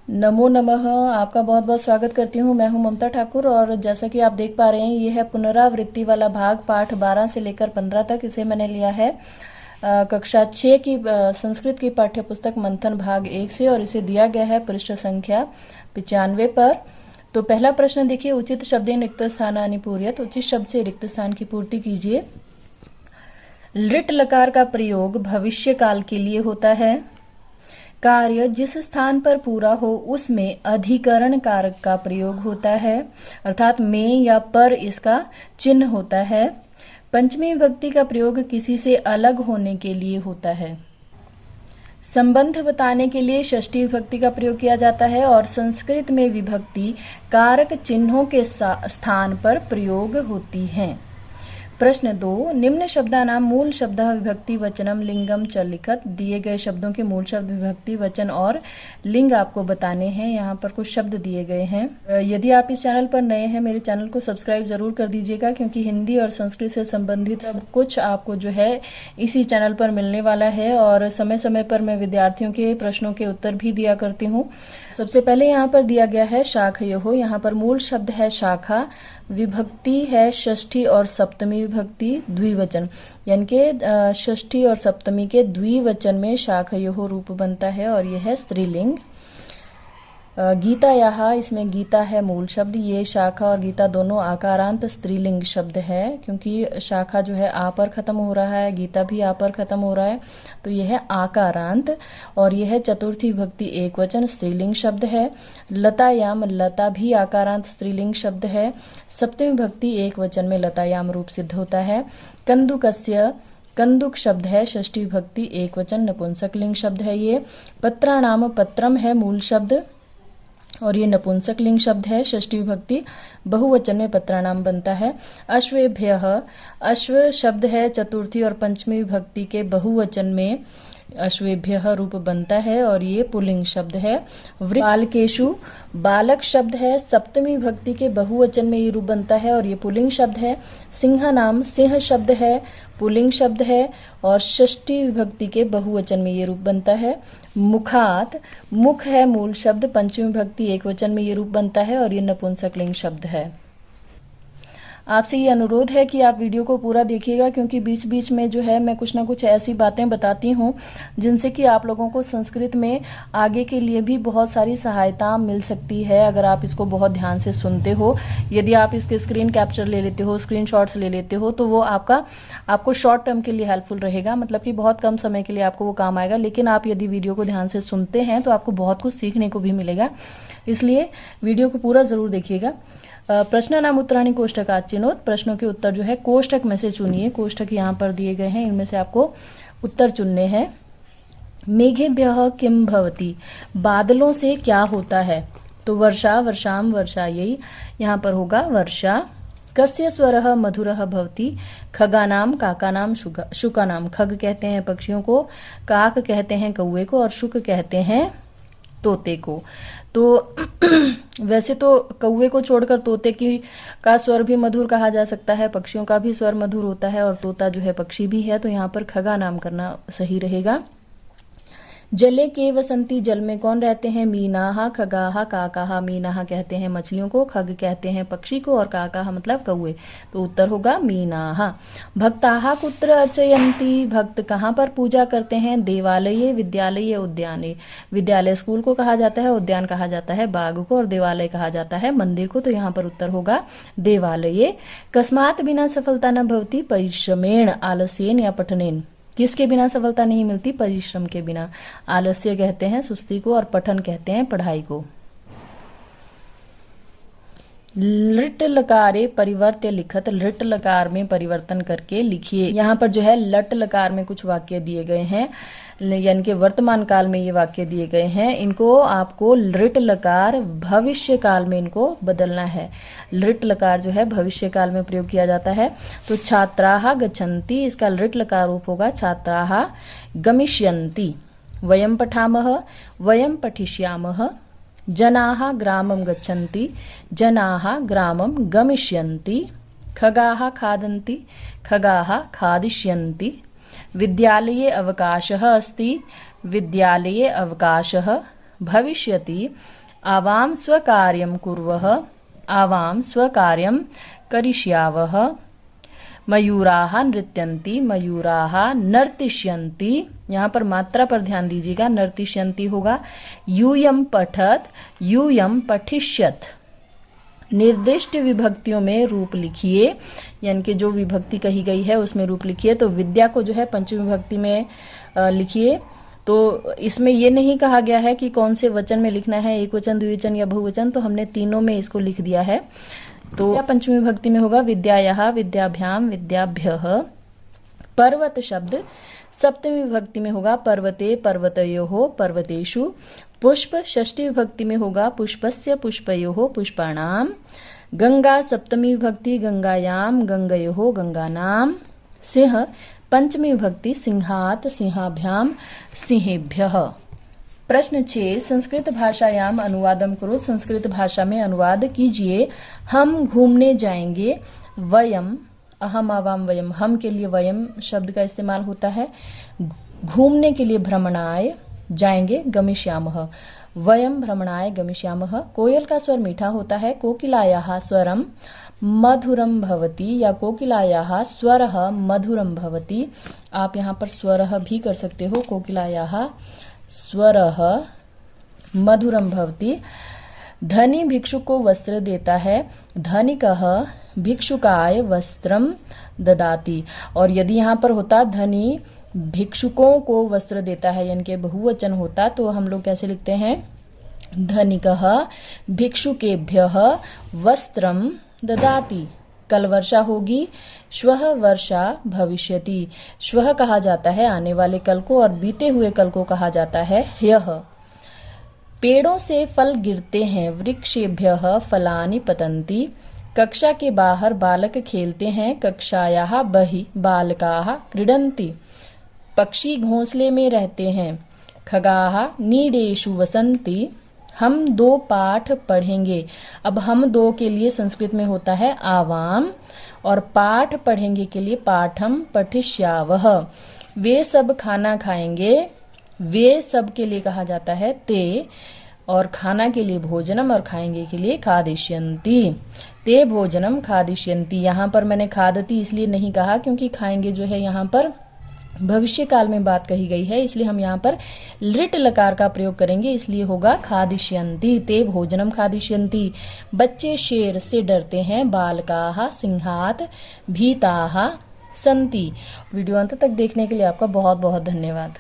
नमो नमः। आपका बहुत बहुत स्वागत करती हूँ। मैं हूँ ममता ठाकुर और जैसा कि आप देख पा रहे हैं ये है पुनरावृत्ति वाला भाग, पाठ 12 से लेकर 15 तक। इसे मैंने लिया है कक्षा 6 की संस्कृत की पाठ्य पुस्तक मंथन भाग 1 से, और इसे दिया गया है पृष्ठ संख्या 95 पर। तो पहला प्रश्न देखिए, उचित शब्देन रिक्त स्थानानि पूरयत। उचित शब्द से रिक्त स्थान की पूर्ति कीजिए। लिट लकार का प्रयोग भविष्य काल के लिए होता है। कार्य जिस स्थान पर पूरा हो उसमें अधिकरण कारक का प्रयोग होता है, अर्थात में या पर इसका चिन्ह होता है। पंचमी विभक्ति का प्रयोग किसी से अलग होने के लिए होता है। संबंध बताने के लिए षष्ठी विभक्ति का प्रयोग किया जाता है, और संस्कृत में विभक्ति कारक चिन्हों के स्थान पर प्रयोग होती है। प्रश्न 2, निम्न शब्दानाम मूल शब्द विभक्ति वचनम लिंगम च लिखत। दिए गए शब्दों के मूल शब्द विभक्ति वचन और लिंग आपको बताने हैं। यहाँ पर कुछ शब्द दिए गए हैं। यदि आप इस चैनल पर नए हैं, मेरे चैनल को सब्सक्राइब जरूर कर दीजिएगा, क्योंकि हिंदी और संस्कृत से संबंधित सब कुछ आपको जो है इसी चैनल पर मिलने वाला है। और समय समय पर मैं विद्यार्थियों के प्रश्नों के उत्तर भी दिया करती हूँ। सबसे पहले यहाँ पर दिया गया है शाखयो। यहाँ पर मूल शब्द है शाखा, विभक्ति है षष्ठी और सप्तमी विभक्ति द्विवचन, यानी कि षष्ठी और सप्तमी के द्विवचन में शाखयो रूप बनता है, और यह है स्त्रीलिंग। गीता, यहाँ इसमें गीता है मूल शब्द। ये शाखा और गीता दोनों आकारांत स्त्रीलिंग शब्द है, क्योंकि शाखा जो है आ पर खत्म हो रहा है, गीता भी आ पर खत्म हो रहा है, तो यह है आकारांत। और यह है चतुर्थी विभक्ति एक वचन स्त्रीलिंग शब्द है। लतायाम, लता भी आकारांत स्त्रीलिंग शब्द है। सप्तमी विभक्ति एक वचन में लतायाम रूप सिद्ध होता है। कंदुकस्य, कंदुक शब्द है षष्ठी विभक्ति एक वचन नपुंसक लिंग शब्द है ये। पत्राणाम, पत्रम है मूल शब्द और ये नपुंसक लिंग शब्द है। षष्ठी विभक्ति बहुवचन में पत्राणाम बनता है। अश्वेभ्यः, अश्व शब्द है चतुर्थी और पंचमी विभक्ति के बहुवचन में अश्वेभ्यः रूप बनता है, और ये पुल्लिंग शब्द है। बालकेषु, बालक शब्द है सप्तमी विभक्ति के बहुवचन में ये रूप बनता है, और ये पुल्लिंग शब्द है। सिंहानाम, सिंह शब्द है पुल्लिंग शब्द है, और षष्ठी विभक्ति के बहुवचन में ये रूप बनता है। मुखात, मुख है मूल शब्द पंचमी विभक्ति एक वचन में ये रूप बनता है, और ये नपुंसक लिंग शब्द है। आपसे ये अनुरोध है कि आप वीडियो को पूरा देखिएगा, क्योंकि बीच बीच में जो है मैं कुछ ना कुछ ऐसी बातें बताती हूँ जिनसे कि आप लोगों को संस्कृत में आगे के लिए भी बहुत सारी सहायता मिल सकती है, अगर आप इसको बहुत ध्यान से सुनते हो। यदि आप इसके स्क्रीन कैप्चर ले लेते हो, स्क्रीनशॉट्स ले लेते हो, तो वो आपको शॉर्ट टर्म के लिए हेल्पफुल रहेगा, मतलब कि बहुत कम समय के लिए आपको वो काम आएगा। लेकिन आप यदि वीडियो को ध्यान से सुनते हैं तो आपको बहुत कुछ सीखने को भी मिलेगा, इसलिए वीडियो को पूरा जरूर देखिएगा। प्रश्न नाम उत्तराणी कोष्ठकात् चिनोत। प्रश्नों के उत्तर जो है कोष्ठक में से चुनिए। कोष्ठक यहाँ पर दिए गए हैं, इनमें से आपको उत्तर चुनने हैं। मेघेभ्यः किम भवति, बादलों से क्या होता है? तो वर्षा, वर्षाम, वर्षायै, यहाँ पर होगा वर्षा। कस्य स्वरः मधुरः भवति, खगानाम, काकानाम, शुकानाम। खग कहते हैं पक्षियों को, काक कहते हैं कौवे को, और शुक कहते हैं तोते को। तो वैसे तो कौवे को छोड़कर तोते का स्वर भी मधुर कहा जा सकता है, पक्षियों का भी स्वर मधुर होता है, और तोता जो है पक्षी भी है, तो यहाँ पर खगा नाम करना सही रहेगा। जले के वसंती, जल में कौन रहते हैं? मीनाहा, खगाहा, काकाहा। मीनाहा कहते हैं मछलियों को, खग कहते हैं पक्षी को, और काकाहा मतलब कौवे, तो उत्तर होगा मीनाहा। भक्ताहा कुत्र अर्चयन्ति, भक्त कहाँ पर पूजा करते हैं? देवालये, विद्यालये, उद्याने। विद्यालय स्कूल को कहा जाता है, उद्यान कहा जाता है बाग को, और देवालय कहा जाता है मंदिर को, तो यहाँ पर उत्तर होगा देवालये। कस्मात बिना सफलता न भवति, परिश्रमेण, आलस्येन या पठनेन। किसके बिना सफलता नहीं मिलती? परिश्रम के बिना। आलस्य कहते हैं सुस्ती को, और पठन कहते हैं पढ़ाई को। लृट लकारे परिवर्त्य लिखत, लृट लकार में परिवर्तन करके लिखिए। यहाँ पर जो है लट लकार में कुछ वाक्य दिए गए हैं, यानी कि वर्तमान काल में ये वाक्य दिए गए हैं, इनको आपको लृट लकार भविष्य काल में इनको बदलना है। लृट लकार जो है भविष्य काल में प्रयोग किया जाता है। तो छात्राः गच्छन्ति, इसका लृट लकार रूप होगा छात्राः गमिष्यन्ति। वयं पठामः, वयं पठिष्यामः। जनाः ग्रामं गच्छन्ति, जनाः ग्रामं गमिष्यन्ति। खगाः खादन्ति, खगाः खादिष्यन्ति। विद्यालये अवकाशः अस्ति, विद्यालये अवकाशः भविष्यति, आवां स्वकार्यं कुर्वः, आवां स्वकार्यं करिष्यावः, मयूराः नृत्यन्ति, मयूराः नर्तिष्यन्ति, यहाँ पर मात्रा पर ध्यान दीजिएगा, नर्तिष्यन्ति होगा। यूयं पठत, यूयं पठिष्यत। निर्दिष्ट विभक्तियों में रूप लिखिए, यानी कि जो विभक्ति कही गई है उसमें रूप लिखिए। तो विद्या को जो है पंचमी विभक्ति में लिखिए। तो इसमें ये नहीं कहा गया है कि कौन से वचन में लिखना है, एक वचन, द्विवचन या बहुवचन, तो हमने तीनों में इसको लिख दिया है। तो पंचमी विभक्ति में होगा विद्यायाः, विद्याभ्याम, विद्याभ्यः। पर्वत शब्द सप्तमी विभक्ति में होगा पर्वते, पर्वतयोः, पर्वतेषु। पुष्प षष्ठी विभक्ति में होगा पुष्पस्य, पुष्पयोः, पुष्पाणाम्। गंगा सप्तमी विभक्ति गंगायाम, गंगयोः, गंगानाम्। सिंह पंचमी विभक्ति सिंहात, सिंहाभ्याम, सिंहेभ्यः। प्रश्न 6, संस्कृत भाषायाम अनुवादम करो। संस्कृत भाषा में अनुवाद कीजिए। हम घूमने जाएंगे। वयम, अहम, आवाम, वयम, हम के लिए वयम शब्द का इस्तेमाल होता है। घूमने के लिए भ्रमणाय, जाएंगे गमिष्यामः, वयम भ्रमणाय गमिष्यामः। कोयल का स्वर मीठा होता है। कोकिलायाः स्वरम मधुरम भवति, या कोकिलायाः स्वरः मधुरम भवति। आप यहाँ पर स्वरः भी कर सकते हो। कोकिलायाः स्वरः मधुरम भवति। धनी भिक्षुक को वस्त्र देता है। धनिकः भिक्षुकाय वस्त्रम ददाति। और यदि यहाँ पर होता धनी भिक्षुकों को वस्त्र देता है, यानी कि बहुवचन होता, तो हम लोग कैसे लिखते हैं, धनिकः भिक्षुकेभ्यः वस्त्रम ददाति। कल वर्षा होगी, श्वः वर्षा भविष्यति। श्वः कहा जाता है आने वाले कल को, और बीते हुए कल को कहा जाता है ह्यः। पेड़ों से फल गिरते हैं। वृक्षेभ्यः फलानि पतन्ति। कक्षा के बाहर बालक खेलते हैं। कक्षायाः बहि बालकाः क्रीडन्ति। पक्षी घोंसले में रहते हैं। खगाः नीडेषु वसन्ति। हम 2 पाठ पढ़ेंगे। अब हम 2 के लिए संस्कृत में होता है आवाम, और पाठ पढ़ेंगे के लिए पाठम पठिष्यावः। वे सब खाना खाएंगे। वे सब के लिए कहा जाता है ते, और खाना के लिए भोजनम, और खाएंगे के लिए खादिष्यन्ति। ते भोजनम खादिष्यन्ति। यहाँ पर मैंने खादति इसलिए नहीं कहा क्योंकि खाएंगे जो है यहाँ पर भविष्य काल में बात कही गई है, इसलिए हम यहाँ पर लिट लकार का प्रयोग करेंगे, इसलिए होगा खादिष्यन्ति। ते भोजनम खादिष्यन्ति। बच्चे शेर से डरते हैं। बालकाः सिंहात भीताः सन्ति। वीडियो अंत तक देखने के लिए आपका बहुत बहुत धन्यवाद।